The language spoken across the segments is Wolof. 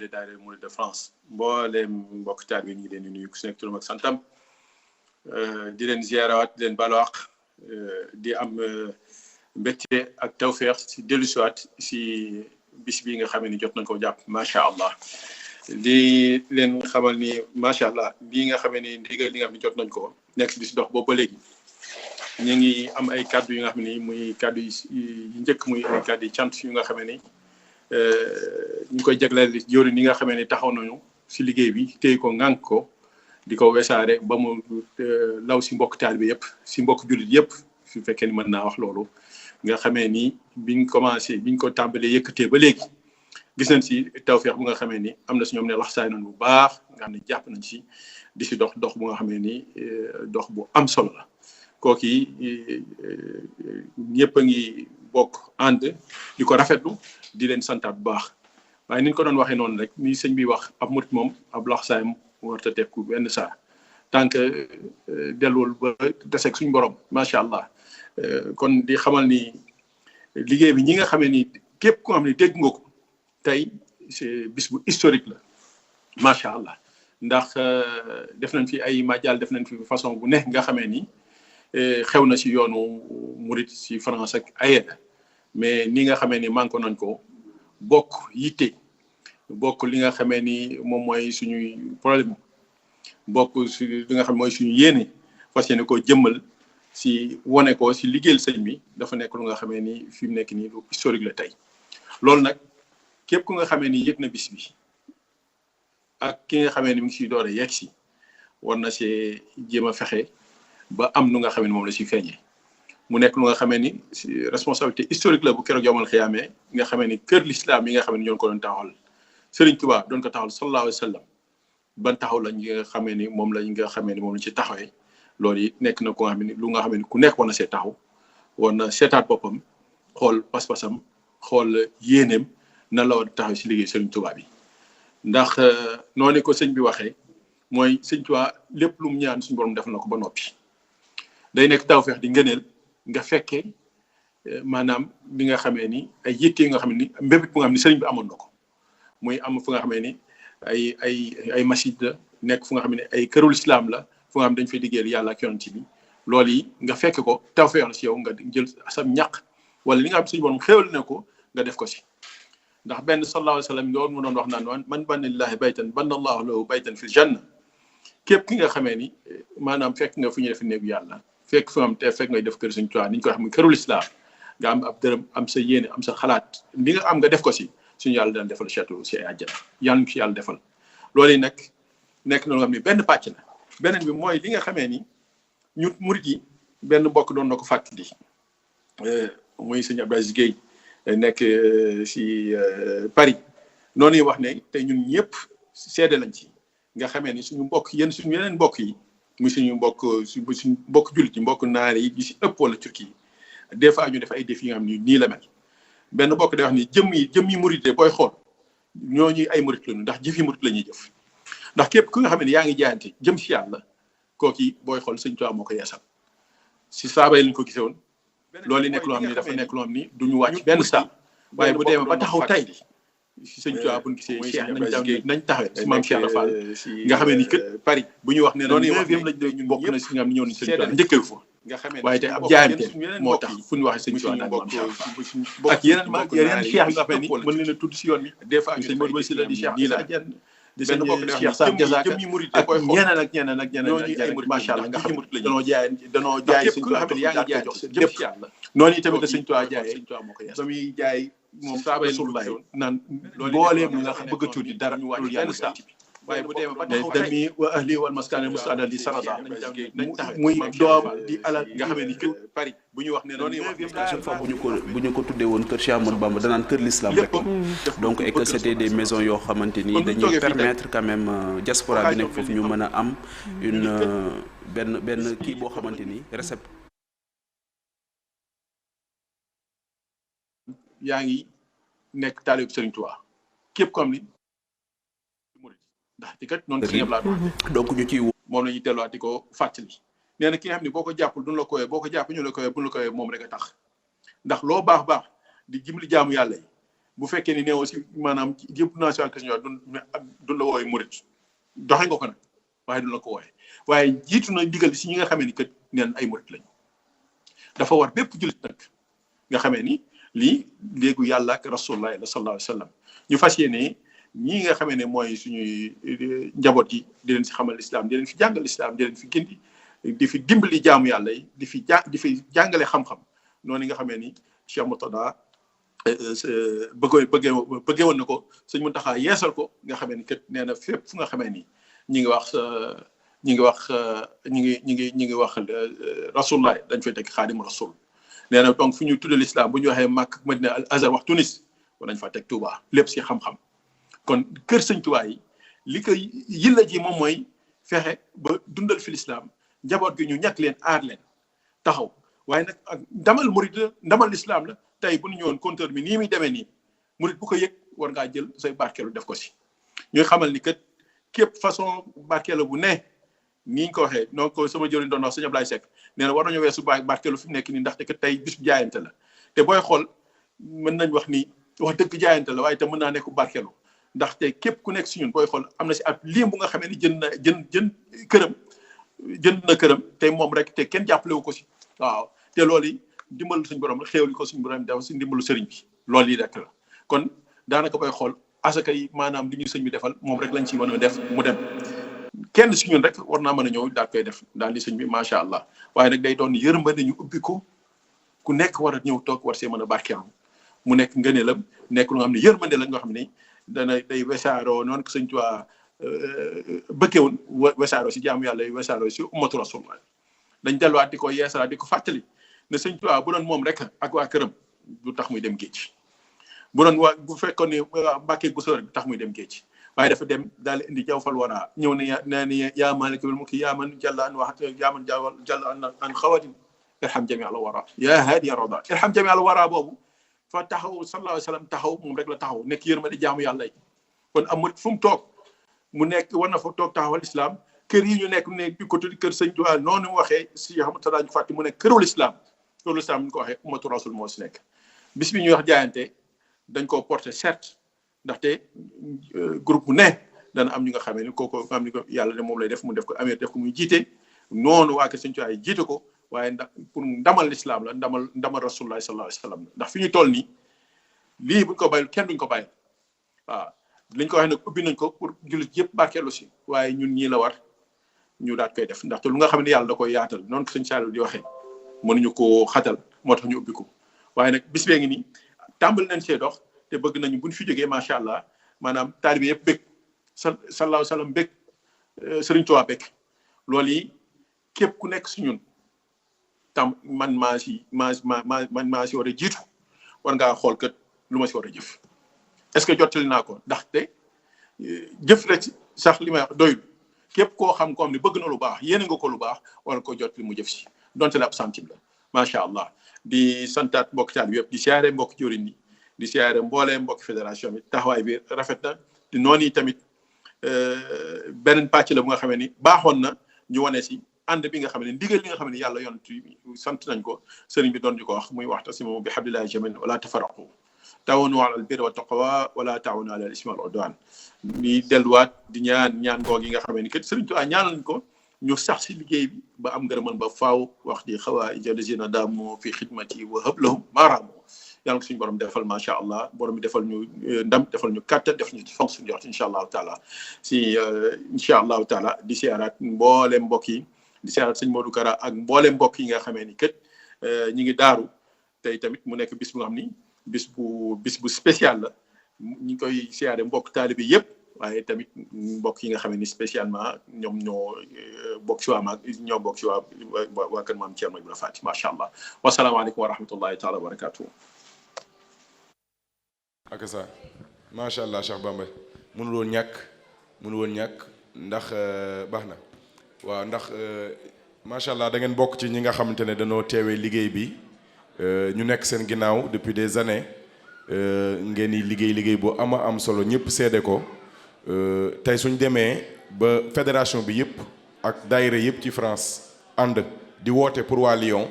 daayira Mouride de France mbooleem mbokk taal bi ñu ngi leen di nuyu ku si nekk turam ak santam di leen ziarawaat di leen balwaq di am mbégte ak tawfeex si dellusiwaat si bis bi nga xam ne jot nañ ko jàpp macha allah di leen xamal ni macha allah bii nga xam ne ndigal li nga xam ne jot nañ ko nekk di si dox boobu ba léegi ñu ngi am ay kaddu yu nga xam ne muy kaddu yu njëkk muy ay kaddu yu cant yu nga xam ne ñu koy jagleel jëwriñ yi nga xam ne taxaw nañu si liggéey bi téye ko ŋànk ko di ko wesaare ba mu law si mbokk taal bi yëpp si mbokk jullit yëpp su fekkee ni mën naa wax loolu nga xamee ni biñ ko tàmbalee yëkkatee ba léegi gis nañ si tawfeex bu nga xamee ni am na si ñoom ne laxsaay nañ bu baax nga xam ne jàpp nañ si di si dox bu nga xamee ni dox bu am solo la kooku yi ñëpp a ngi bokk ànd di ko rafetlu di leen santaat bu baax waaye ni ñu ko doon waxee noonu rek ni sëñ bi wax ab murit moom ab laxsaayam warta tekku benn saa tant que delluwul ba deseeg suñu borom macha allah kon di xamal ni liggéey bi ñi nga xamee ni képp ku xam ne dégg nga ko tey c'est bis bu historique la macha allah ndax def nañ fi ay majal def nañ fi façon bu nekk nga xamee ni xew na si yoonu murit si France ak ailleurs mais ni nga xamee ni manko nañ ko bokk yitte bokk li nga xamee ni moom mooy suñuy problème bokk si li nga xam mooy suñu yéene fas yéene koo jëmmal si wane ko si liggéeyal sëñ bi dafa nekk lu nga xamee ni fi mu nekk nii lu historique la tey loolu nag képp ku nga xamee ni yëg na bis bi ak ki nga xamee ni mu ngi siy door a yegg si war na see jéem a fexe ba am nu nga xamee ni moom la si feeñee mu nekk lu nga xamee ni responsabilité historique la bu keroog yomal xiyaamee nga xamee ni kër l'islam yi nga xamee ni ñoo ko doon taxawal Sëriñ Tuubaa doon ko taxawal sallallahu alayhi wa sallam ban taxaw lañ nga xamee ni moom lañ ci taxawee loolu it nekk na ko nga xam ne lu nga xam ne ku nekk war na see taxaw war na seetaat boppam xool pas-pasam xool yéeneem nan la war a taxaw si liggéey Sëriñ Tuubaa bi ndax noonu ko sëñ bi waxee mooy Sëriñ Tuubaa lépp lu mu ñaan suñu borom def na ko ba noppi day nekk tawfeex di ngëneel nga fekkee maanaam li nga xamee ni ay yitte yi nga xam ni mbébét bu nga xam ne sëriñ bi amoon na ko muy am fu nga xamee ni ay masjid la nekk fu nga xam ne ay kërul islam la fu nga xam dañ fay liggéeyal yàlla ak yonent bi loolu yi nga fekk ko tawfeex la si yow nga jël sam ñaq wala li nga xam suñu borom xéwal na ko nga def ko si ndax benn sallallahu alayhi wa sallam loolu mu doon wax naan man banna lillahi baytan banna allahu lahu baytan fil janna képp ki nga xamee ni maanaam fekk nga fu ñu def néegu yàlla fekk fu nga xam te fekk ngay def kër Sëriñ Tuubaa ni ñu ko wax muy kërul islam nga am ab dërëm am sa yéene am sa xalaat li nga am nga def ko si suñu yàlla daan defal château si ay àjjana yàlla ñu ko yàlla defal loolu yi nag nekk na loo xam ne benn pàcc la beneen bi mooy li nga xamee ni ñu murit yi benn mbokk doon na ko fàttali muy sëñ Abdou Aziz Guèye nekk si Paris noonu wax ne te ñun ñëpp seede lañ ci nga xamee ni suñu mbokk suñu yeneen mbokk yi muy suñu mbokk jullit yi mbokk naar yi si ëpp wala Turquie yi des fois ñu def ay défis yi nga xam ni nii la mel benn mbokk day wax ni jëm yi murit booy xool ñooñu ay murit lañu ndax jëf yi murit la ñuy jëf ndax képp ku nga xam ne yaa ngi jaayante jëm si yàlla kooki booy xool Sëñ Tuubaa moo ko yeesal si saaba yi lañ ko gisee woon loolu nekk loo xam ni dafa nekk loo xam ni duñu wàcc benn saa waaye bu demee ba taxaw tey si Sëñ Tuubaa buñ gisee Cheikh nañ taxawee si maam Cheikh Rafal nga xamee ni kët Paris bu ñu wax ne noonu neuvième lañ doon ñun bokk na si nga xam ne ñëw nañ Sëñ Tuubaa njëkkee fa waaye tey ab jaayante moo tax fu ñu waxee Sëñ Tuubaa daan maam Cheikh ak yeneen cheikh yi nga xam ne mën leen a tudd si yoon bi des fois sëñ Modou Bassi la di Cheikh nii la di sëñ Cheikh Sarr Diazaka ak ñeneen ak ñeneen macha allah nga xam ne danoo jaay Sëñ Tuubaa xam ne yaa ngi jaay jox lépp noonu itamit la Sëñ Tuubaa jaayee ba muy jaay moom saaba Rasulullah naan booleem nga xam bëgg a tuuti dara loolu yàlla sa waaye bu demee ba taxaw dami wa ahli wal maskani mustadal di sarada muy doom di alal nga xamee ni Paris bu ñu wax ne noonu chaque fois bu ñu ko tuddee woon kër Cheikh Ahmadou Bamba danaan kër l'islam rek donc et que c'était des maisons yoo xamante ni dañuy permettre quand même diaspora bi nekk foofu ñu mën a am une benn kii boo xamante ni récept yaa ngi nekk taalib Sëriñ Tuubaa képp ko am ni ndax di kat noonu si ñëpp laa donc ñu ciy moom la ñuy delluwaat di ko fàttali nee na ki nga xam ne boo ko jàppul duñu la koyee boo ko jàpp ñu la koyee bu ñu la koyee moom rek a tax ndax loo baax di dimbali jaamu yàlla yi bu fekkee ni ne aussi maanaam yëpp nationalité du la wooye murit doxe nga ko nag waaye du la ko wooye waaye jiitu na ndigal si ñi nga xamee ni kat neen ay murit lañu dafa war bépp jullit nag nga xamee ni lii léegu yàlla ak rasulullah sallallahu alayhi wa sallam ñu fas yéene ñii nga xamee ne mooy suñuy njaboot yi di leen si xamal islam di leen fi jàngal islam di leen fi gindi di fi dimbali jaamu yàlla yi di fi jàngale xam-xam noonu nga xamee ni Cheikh Murtada bëggee woon na ko sëñ Muntaxa yeesal ko nga xamee ni kat nee na fépp fu nga xamee ni ñi ngi wax rasulullah dañ fay teg xaadimu rasul nee na donc fu ñu tuddee l'islam bu ñu waxee Makka Madina al Azhar wax Tunis war nañ fa teg Touba lépp si xam-xam kon kër sëñ Touba yi li ko yilla ji moom mooy fexe ba dundal fi l'islam njaboot gi ñu ñàkk leen aar leen taxaw waaye nag ak ndamal murid la ndamal l'islam la tey bu ñu ñëwoon compteur bi nii muy demee nii murid bu ko yëg war ngaa jël say barkeelu def ko si ñuy xamal ni kat képp façon barkeelu bu ne ni ñu ko waxee donc sama jëriñ doon wax sëñ Ablaye Seck nee na war nañu weesu barkeelu fi mu nekk nii ndaxte kat tey bis bu jaayante la te booy xool mën nañ wax ni wax dëgg jaayante la waaye te mën naa nekk barkeelu ndaxte képp ku nekk si ñun booy xool am na si ab lim bu nga xamee ni jënd na këram tey moom rek te kenn jàppale wu ko si waaw te loolu yi dimbalu suñu borom xéewli ko suñu borom dafa si ndimbalu sëriñ bi loolu yi rek la kon daanaka booy xool asaka yi maanaam li ñu sëñ bi defal moom rek lañ ci mën a def mu dem kenn si ñun rek war naa mën a ñëw daal koy def daal di sëñ bi macha allah waaye nag day doon yërmande ñu ubbi ko ku nekk war a ñëw toog war see mën a barkeelu mu nekk ngëneelam nekk lu nga xam ne yërmande la nga xam ne day wesaaroo noonu ko sëñ Tuubaa bëggee woon wesaaroo si jaamu yàlla yi wesaaroo si ummatu rasulullah dañ delluwaat di ko yeesalaat di ko fàttali ne sëñ Tuubaa bu doon moom rek ak waa këram du tax muy dem géej bu doon bu fekkoon ne Mbàkke bu sore du tax muy dem géej waaye dafa dem daal di indi jawfal wara ñëw ne yaa maalikal mulki yaa man jalla an wax yaa man jalla an xawatin irham jami al wara yaa haadi roda irham jami al wara boobu fa taxaw sallallahu alayhi wa sallam taxaw moom rek la taxaw nekk yërmande jaamu yàlla yi kon amul fu mu toog mu nekk war na fa toog taxawal islam kër yi ñu nekk ne di ko tudd kër sëñ Tuubaa noonu mu waxee si xamata daañu fàtte mu nekk kërul islam kërul islam ñu ko waxee ummatu rasul moo si nekk bis bi ñuy wax jaayante dañ koo porté certes ndaxte groupe bu ne dana am ñu nga xamee ni kooku am ni ko yàlla ne moom lay def mu def ko amee def ko muy jiite noonu waa kër sëñ Tuubaa yi jiite ko waaye ndax pour ndamal l'islam la ndamal rasulullah sallallahu alayhi wa sallam ndax fi ñu toll nii lii buñ ko bàyyil kenn duñ ko bàyyil waaw liñ ko waxee nag ubbi nañ ko pour jullit yëpp barkeelu si waaye ñun ñii la war ñu daat koy def ndaxte lu nga xam ne yàlla da koy yaatal noonu ko sëñ Saliou di waxee mënuñu ko xatal moo tax ñu ubbi ko waaye nag bis bee ngi nii tàmbali nañ see dox te bëgg nañu buñ fi jógee macha allah maanaam taalibe yëpp bëgg sallallahu alayhi wa sallam bëgg Sëriñ Tuubaa bëgg loolu yi képp ku nekk si ñun tam man maa si war a jiitu war ngaa xool kat lu ma si war a jëf est-ce que jottali naa ko ndaxte jëf rek sax li may wax doyul képp koo xam ne bëgg na lu baax yéene nga ko lu baax war ko jottali mu jëf si donte la ab centime la macha allah di santaat mbokk taal bi yëpp di siyaare mbokk jëwriñ yi di siyaare mboolee mbokk fédération bi taxawaay bi rafet na di noonu yi tamit beneen pàcc la bu nga xamee ni baaxoon na ñu wane si ànd bi nga xam ne ndigal li nga xam ne yàlla yonent sant nañ ko sëriñ bi doon ñu ko wax muy waxtasimu bi hablillahi jamii'an wala tafarraqu taawanu ala al birri wa taqwa wala taawanu ala al ismi wal udwan di delluwaat di ñaan goog yi nga xam ne kat sëriñ Tuubaa ñaanal ko ñu sax si liggéey bi ba am ngërëmal ba faaw wax di xawaa'ij allazina daamu fi xidmati wa hab lahum maaraamu yàlla ko suñu borom defal macha allah borom bi defal ñu ndam defal ñu kàttan def ñu fonk suñu jox incha allahu taala si incha allahu taala di siyaaraat mbooleem mbokk yi di siyaaraat sëñ Modou Kara ak mbooleem mbokk yi nga xamee ni kat ñi ngi daaru tey tamit mu nekk bis bu nga xam ni bis bu spécial la ñu ngi koy siyaare mbokk taalibe yëpp waaye tamit mbokk yi nga xam ni spécialement ñoom ñoo bokk si waa ñoo bokk si waa kër maam Thierno Ibrahima Fati macha allah wasalaamaaleykum wa rahmatullahi taala wa barakatuh. ak ça macha allah Cheikh Bamba mënul woon ñàkk ndax baax na waaw ndax macha allah da ngeen bokk ci ñi nga xamante ne dañoo teewee liggéey bi ñu nekk seen ginnaaw depuis des années ngeen di liggéey bu am solo ñëpp seede ko tey suñ demee ba fédération bi yëpp ak daayira yëpp ci France ànd di woote pour waa Lyon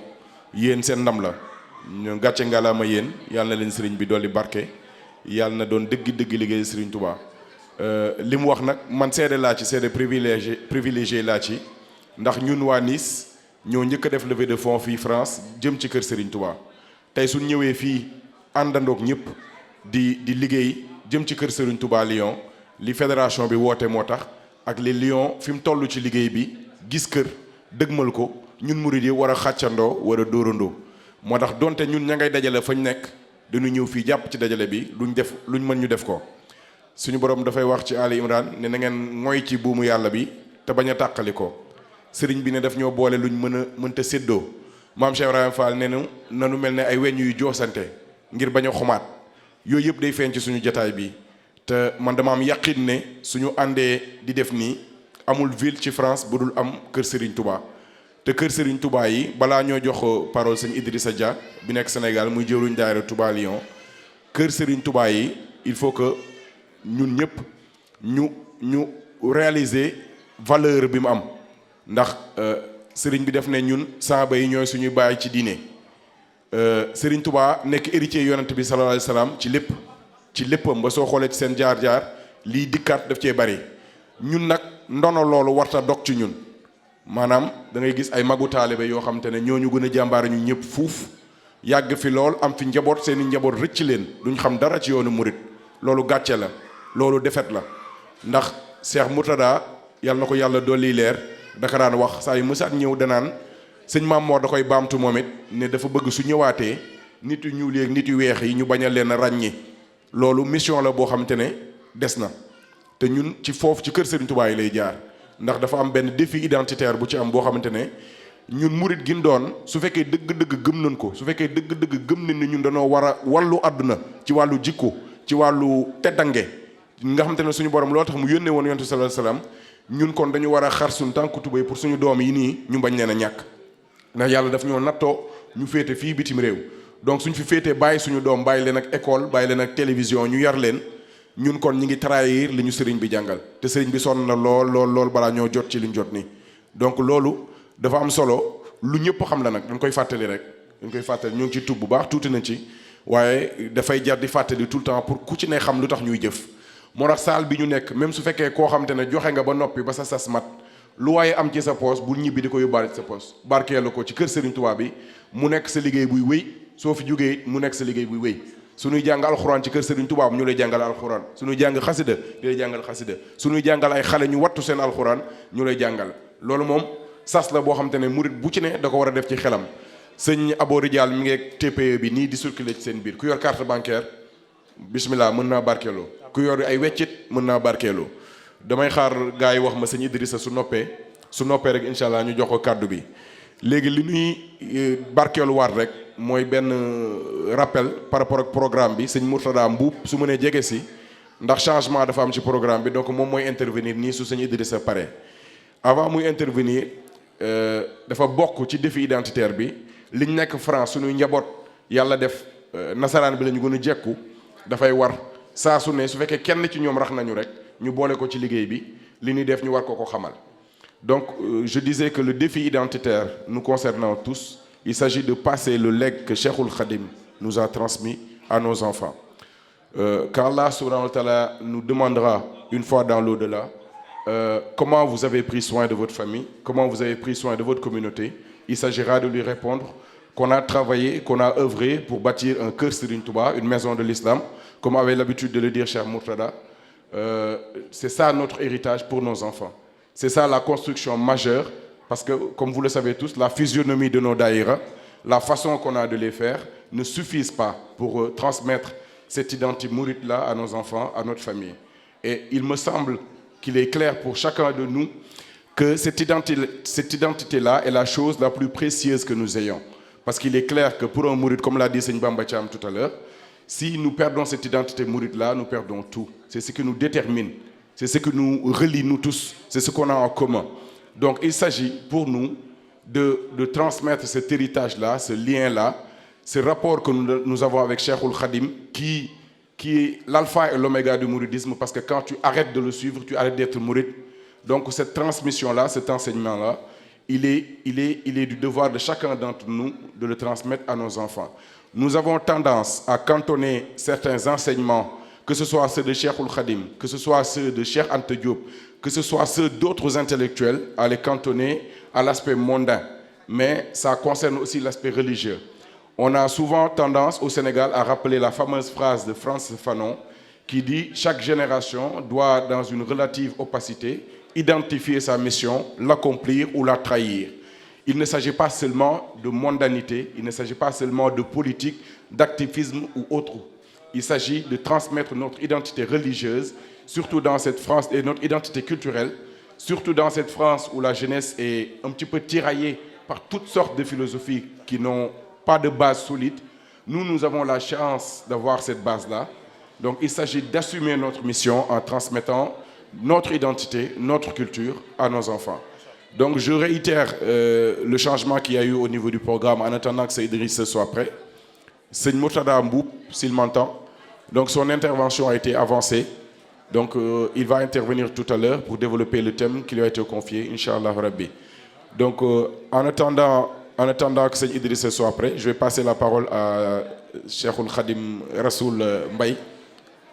yéen seen ndam la ñu gàcce ngalaama yéen yàlla na leen sëriñ bi dolli barke yàlla na doon dëgg-dëgg liggéey Serigne Touba li mu wax nag man seede laa ci seede privilégié laa ci ndax ñun waa Nice ñoo njëkk a def levée de fonds fii France jëm ci kër Serigne Touba tey suñ ñëwee fii àndandoog ñëpp di liggéey jëm ci kër Serigne Touba Lyon li fédération bi woote moo tax ak les Lyon fi mu toll ci liggéey bi gis kër dëgmal ko ñun murid yi war a xàccandoo war a dóorandoo moo tax donte ñun ña ngay dajale fañ nekk dañu ñëw fii jàpp ci dajale bi luñ mën ñu def ko suñu borom dafay wax ci Ali Imran ne na ngeen ngoy ci buumu yàlla bi te bañ a tàqali ko sëriñ bi ne daf ñoo boole luñ mënta séddoo maam Cheikh Ibrahima Fall ne nanu mel ne ay weñ yuy joosante ngir bañ a xumaat yooyu yëpp day feeñ ci suñu jataay bi te man dama am yaqin ne suñu àndee di def nii amul ville ci France bu dul am kër Serigne Touba te kër Serigne Touba yi balaa ñoo jox parole sëñ Idrissa Dia bi nekk Sénégal muy jëwriñ daayira Touba Lyon kër Serigne Touba yi il faut que ñun ñëpp ñu réaliser valeur bi mu am ndax Serigne bi def ne ñun saaba yi ñooy suñuy baay ci diine Serigne Touba nekk héritier yonent bi sallallahu alayhi wa sallam ci léppam ba soo xoolee ci seen jaar-jaar lii dikkaat daf cee bari ñun nag ndono loolu warta dog ci ñun maanaam da ngay gis ay magu taalibe yoo xam te ne ñooñu gën a jàmbaare ñu ñëpp fuuf yàgg fi lool am fi njaboot seeni njaboot rëcc leen duñ xam dara ci yoonu murit loolu gàcce la loolu defet la ndax Cheikh Murtada yàlla na ko yàlla dolli leer daka daan wax saa yu mësaat ñëw danaan sëñ Maam Mor da koy baamtu moom it ne dafa bëgg su ñëwaatee nit yu ñuul ak nit yu weex yi ñu bañ a leen ràññi loolu mission la boo xamante ne des na te ñun ci foofu ci kër Serigne Touba yi lay jaar ndax dafa am benn défi identitaire bu ci am boo xamante ne ñun murit gi doon su fekkee dëgg-dëgg gëm nañ ko su fekkee dëgg-dëgg gëm nañ ne ñun dañoo war a wàllu àdduna ci wàllu jikko ci wàllu teddange nga xamante ne suñu borom loo tax mu yónnee woon yonent sallallahu alayhi wasallam ñun kon dañu war a xar suñu tànku tubéy pour suñu doom yi nii ñu bañ leen a ñàkk ndax yàlla daf ñoo nattoo ñu féete fii bitim réew donc suñ fi féetee bàyyi suñu doom bàyyi leen ak école bàyyi leen ak télévision ñu yar leen ñun kon ñi ngi trahir li ñu sëriñ bi jàngal te sëriñ bi sonn na lool balaa ñoo jot ci liñ jot nii donc loolu dafa am solo lu ñëpp xam la nag dañ koy fàttali rek dañ koy fàttali ñu ngi ci tub bu baax tuuti nañ ci waaye dafay jar di fàttali tout le temps pour ku ci ne xam lu tax ñuy jëf moo tax saal bi ñu nekk même su fekkee koo xam te ne joxe nga ba noppi ba sa sas mat lu waaye am ci sa poos bul ñibbi di ko yóbbaale ci sa poos barkeelu ko ci kër Serigne Touba bi mu nekk sa liggéey buy wéy soo fi jógee mu nekk sa liggéey buy wéy suñuy jàng alxuraan ci kër Serigne Touba ñu lay jàngal alxuraan suñuy jàng xasida di lay jàngal xasida suñuy jàngal ay xale ñu wattu seen alxuraan ñu lay jàngal loolu moom sas la boo xam te ne murit bu ci ne da ko war a def ci xelam sëñ Abo Ridial mi ngi TPE bi nii di circuler ci seen biir ku yor carte bancaire bismillah mën naa barkeeloo ku yor ay weccit mën naa barkeeloo damay xaar gars yi wax ma sëñ Idrissa su noppee rek incha allah ñu jox ko kàddu bi léegi li ñuy barkeelu waat rek mooy benn rappel par rapport ak programme bi sëñ Mourtada Mbuub su mënee jege si ndax changement dafa am ci programme bi donc moom mooy intervenir nii su sëñ Idrissa pare avant muy intervenir dafa bokk ci défi identitaire bi liñ nekk France suñuy njaboot yàlla def nasaraan bi la ñu gën a jekku dafay war saa su ne su fekkee kenn ci ñoom rax nañu rek ñu boole ko ci liggéey bi li ñuy def ñu war ko xamal donc je disais que le défi identitaire nous concernant tous il s'agit de passer le legs que Cheikhoul Khadim nous a transmis à nos enfants quand Allah subhanahu wa ta'ala nous demandera une fois dans l'au-delà comment vous avez pris soin de votre famille, comment vous avez pris soin de votre communauté, il s'agira de lui répondre qu'on a travaillé, qu'on a œuvré pour bâtir un Kër Serigne Touba, une maison de l'islam, comme avait l'habitude de le dire Cheikh Mourtada. C'est ça notre héritage pour nos enfants. C'est ça la construction majeure, parce que, comme vous le savez tous, la physionomie de nos daïras, la façon qu'on a de les faire, ne suffisent pas pour transmettre cette identité mouride-là à nos enfants, à notre famille. Et il me semble qu'il est clair pour chacun de nous que cette identité-là est la chose la plus précieuse que nous ayons. Parce qu'il est clair que pour un mouride, comme l'a dit Seigne Bamba Thiam tout à l'heure, si nous perdons cette identité mouride-là, nous perdons tout. C'est ce qui nous détermine, c'est ce qui nous relie nous tous, c'est ce qu'on a en commun. Donc il s'agit pour nous de transmettre cet héritage-là, ce lien-là, ce rapport que nous avons avec Cheikhoul Khadim, qui est l'alpha et l'oméga du mouridisme, parce que quand tu arrêtes de le suivre, tu arrêtes d'être mouride. Donc cette transmission-là, cet enseignement-là, il est du devoir de chacun d'entre nous de le transmettre à nos enfants. Nous avons tendance à cantonner certains enseignements, que ce soit ceux de Cheikhoul Khadim, que ce soit ceux de Cheikh Anta Diop, que ce soit ceux d'autres intellectuels, à les cantonner à l'aspect mondain. Mais ça concerne aussi l'aspect religieux. On a souvent tendance au Sénégal à rappeler la fameuse phrase de Frantz Fanon qui dit « Chaque génération doit, dans une relative opacité, identifier sa mission, l'accomplir ou la trahir. » Il ne s'agit pas seulement de mondanité, il ne s'agit pas seulement de politique, d'activisme ou autre. Il s'agit de transmettre notre identité religieuse, surtout dans cette France, et notre identité culturelle, surtout dans cette France où la jeunesse est un petit peu tiraillée par toutes sortes de philosophies qui n'ont pas de base solide. Nous avons la chance d'avoir cette base-là. Donc il s'agit d'assumer notre mission en transmettant notre identité, notre culture à nos enfants. Donc je réitère le changement qu'il y a eu au niveau du programme en attendant que Idriss soit prêt. C'est Murtada Mboup, s'il m'entend. Donc son intervention a été avancée. Donc il va intervenir tout à l'heure pour développer le thème qui lui a été confié, Inch'Allah Rabbi. Donc en attendant que Seigneur Idriss soit prêt, je vais passer la parole à Cheikhoul Khadim Rassoul Mbaye,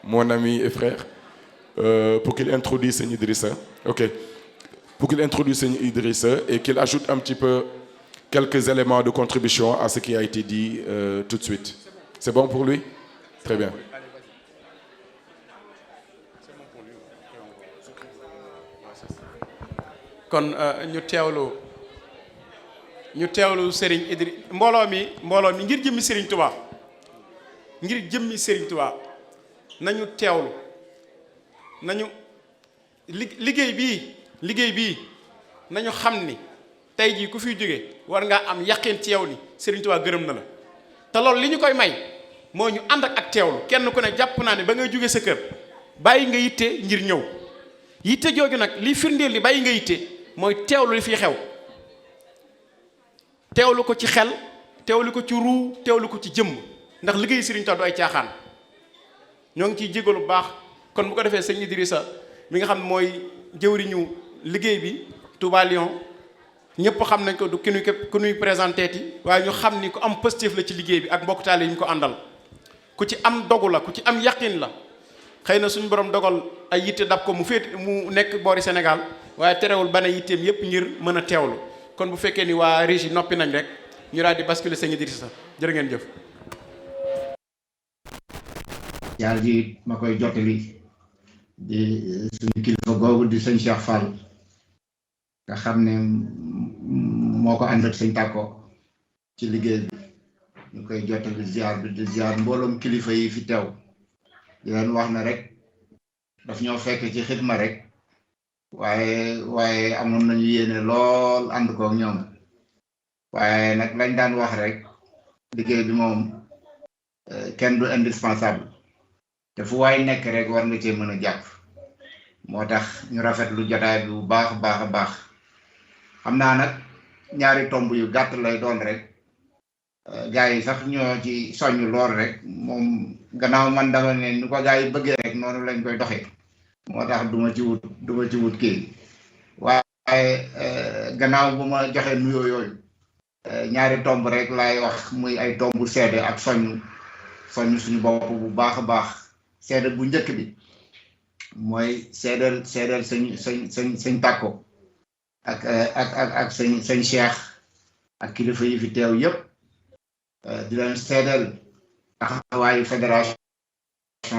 mon ami et frère, pour qu'il introduise Seigneur Idriss. Ok. Pour qu'il introduise Seigneur Idriss et qu'il ajoute un petit peu quelques éléments de contribution à ce qui a été dit tout de suite. C'est bon pour lui? Très bien. kon ñu teewlu Serigne Idriss mbooloo mi ngir jëmmi Serigne Touba nañu teewlu nañu liggéey bii nañu xam ni tey jii ku fiy jóge war ngaa am yaqin ci yow ni Serigne Touba gërëm na la te loolu li ñu koy may moo ñu ànd ak teewlu kenn ku ne jàpp naa ne ba ngay jóge sa kër bàyyi nga yitte ngir ñëw yitte jooju nag li firndeel li bàyyi nga yitte mooy teewlu li fi xew teewlu ko ci xel teewlu ko ci ruu teewlu ko ci jëmm ndax liggéey Serigne Touba du ay caaxaan ñoo ngi ciy jégalu bu baax kon bu ko defee sëñ Idrissa mi nga xam ne mooy jëwriñu liggéey bi Touba Lyon ñëpp xam nañ ko du ku ñuy présenté ti waaye ñu xam ni ku am positif la ci liggéey bi ak mbokk taale yi ñu ko àndal ku ci am dogu la ku ci am yaqin la xëy na suñu borom dogal ay yitte dab ko mu nekk boori Sénégal waaye terewul ba ne yitteem yëpp ngir mën a teewlu kon bu fekkee ni waa régie noppi nañ rek ñu daal di basculer sëñ Idrissa jërë ngeen jëf. jaar ji ma koy jottali di suñu kilifa googu di sëñ Cheikh Fall nga xam ne moo ko ànd ak sëñ Tàkko ci liggéey bi ñu koy jottali ziar bi di ziar mbooloom kilifa yi fi teew di leen wax na rek daf ñoo fekk ci xidma rek waaye amoon nañu yéene lool ànd koog ñoom waaye nag lañ daan wax rek liggéey bi moom kenn du indispensable te fu waay nekk rek war nga cee mën a jàpp moo tax ñu rafetlu jotaay bi bu baax a baax xam naa nag ñaari tomb yu gàtt lay doon rek gars yi sax ñoo ci soññ lool rek moom gannaaw man dama ne nu ko gars yi bëggee rek noonu lañ koy doxee moo tax duma ci wut kii waaye gannaaw bu ma joxe nuyoo yooyu ñaari tomb rek laay wax muy ay tombu seede ak soññ suñu bopp bu baax a baax seede bu njëkk bi mooy seedeel sëñ Tàkko ak sëñ Cheikh ak kilifa yi fi teew yépp di leen seedeel taxawaayu fédération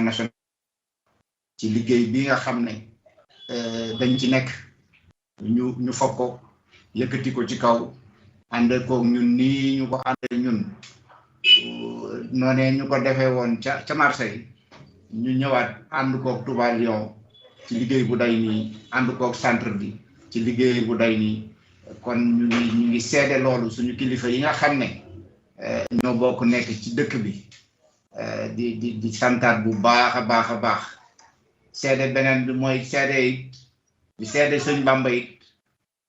nationale ci liggéey bi nga xam ne dañ ci nekk ñu foog ko yëkkati ko ci kaw ànd koog ñun nii ñu ko àndee ñun noonee ñu ko defee woon ca Marseille ñu ñëwaat ànd koog Touba Lyon ci liggéey bu day nii ànd koog centre bi ci liggéey bu day nii kon ñu ngi seede loolu suñu kilifa yi nga xam ne ñoo bokk nekk ci dëkk bi di santaat bu baax a baax seede beneen bi mooy seede it di seede sëñ Bamba it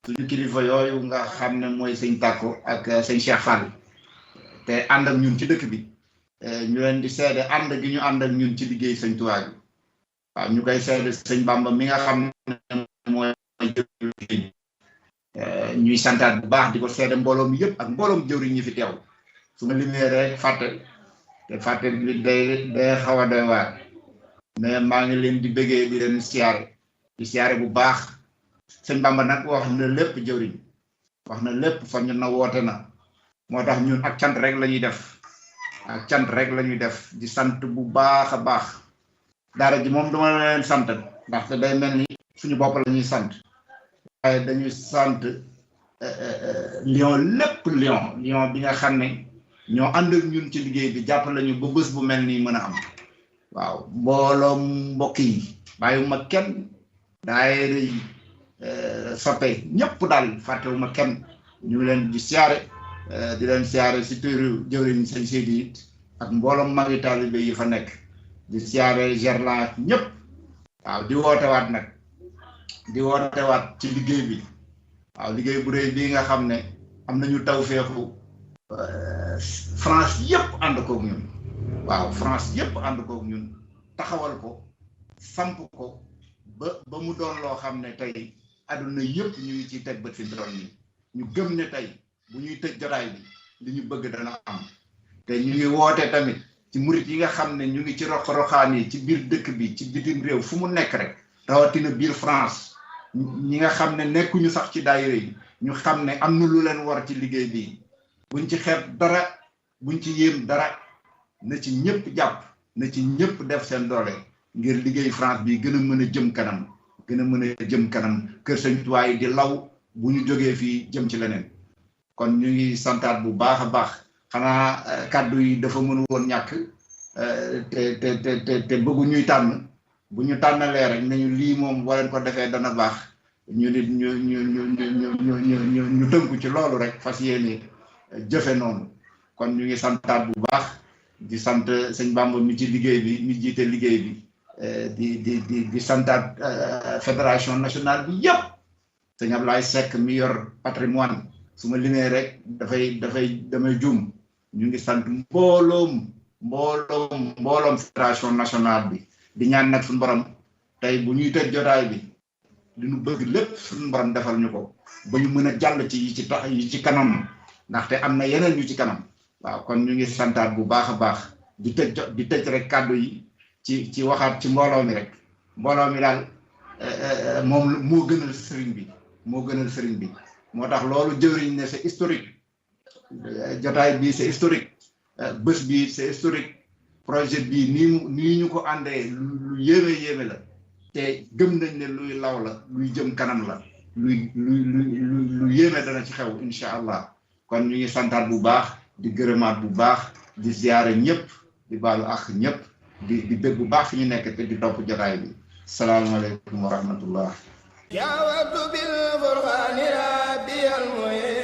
suñu kilifa yooyu nga xam ne mooy sëñ Tàkko ak sëñ Cheikh Fall te ànd ak ñun ci dëkk bi ñu leen di seede ànd gi ñu ànd ak ñun ci liggéey sëñ Tuubaa bi waaw ñu koy seede sëñ Bamba mi nga xam ne mooy ñuy santaat bu baax di ko seede mbooloom yëpp ak mbooloom jëwriñ ñi fi teew su ma limee rek fàtte bi day xaw a doy waar mais maa ngi leen di bëggee di leen siyaare bu baax sëñ Bamba nag wax na lépp jëwriñ wax na lépp fa ñu na woote na moo tax ñun ak cant rek la ñuy def di sant bu baax a baax daara ji moom dama leen sant ndaxte day mel ni suñu bopp la ñuy sant waaye dañuy sant Lion bi nga xam ne ñoo ànd ak ñun ci liggéey bi jàppale ñu ba bés bu mel nii mën a am waaw mbooloom mbokk yi bàyyiwuma kenn daayira yi soppe ñëpp daal fàttewuma kenn ñu leen di siyaare si turu jëwriñ sëñ Seydi it ak mbooloom magi taalibe yi fa nekk di siyaare Gerland ñëpp waaw di wootewaat ci liggéey bi waaw liggéey bu rëy bii nga xam ne am nañu tawfeexu France yëpp ànd koog ñun taxawal ko samp ko ba mu doon loo xam ne tey àdduna yëpp ñu ngi ciy teg bët fi doon nii ñu gëm ne tey bu ñuy tëj jotaay bi li ñu bëgg dana am te ñu ngi woote tamit ci murit yi nga xam ne ñu ngi ci roq-roqaan yi ci biir dëkk bi ci bitim réew fu mu nekk rek rawatina biir France ñi nga xam ne nekkuñu sax ci daayira yi ñu xam ne am na lu leen war ci liggéey bi buñ ci xeeb dara buñ ci yéem dara na ci ñëpp jàpp na ci ñëpp def seen doole ngir liggéey France bi gën a mën a jëm kanam kër Sëñ Tuubaa yi di law bu ñu jógee fii jëm ci leneen kon ñu ngi santaat bu baax a baax xanaa kàddu yi dafa mënu woon ñàkk te bëggu ñuy tànn bu ñu tànnalee rek nañu lii moom boo leen ko defee dana baax ñu nit ñu tënku ci loolu rek fas yéene jëfe noonu kon ñu ngi santaat bu baax di sant sëñ Bamba mi ci liggéey bi mi jiite liggéey bi di santaat fédération nationale bi yëpp sëñ Ablaye Seck mi yor patrimoine su ma limee rek damay juum ñu ngi sant mbooloom fédération nationale bi di ñaan nag suñu borom tey bu ñuy tëj jotaay bi li ñu bëgg lépp suñu borom defal ñu ko ba ñu mën a jàll ci yi ci kanam ndaxte am na yeneen yu ci kanam waaw kon ñu ngi santaat bu baax a baax di tëj rek kàddu yi ci waxaat ci mbooloo mi rek mbooloo mi daal moom moo gënal sëriñ bi moo tax loolu jëwriñ ne c'est historique jotaay bi c'est historique bés bi c'est historique projet bi nii ñu ko àndee lu yéeme la te gëm nañ ne luy law la luy jëm kanam la lu yéeme dana ci xew incha allah kon ñu ngi santaat bu baax di gërëmaat bu baax di ziyaare ñëpp di baalu ak ñëpp di bëgg bu baax fi ñu nekk te di topp jotaay bi salaamaaleykum wa rahmatullah جاوبت بالفرقان ربي المعين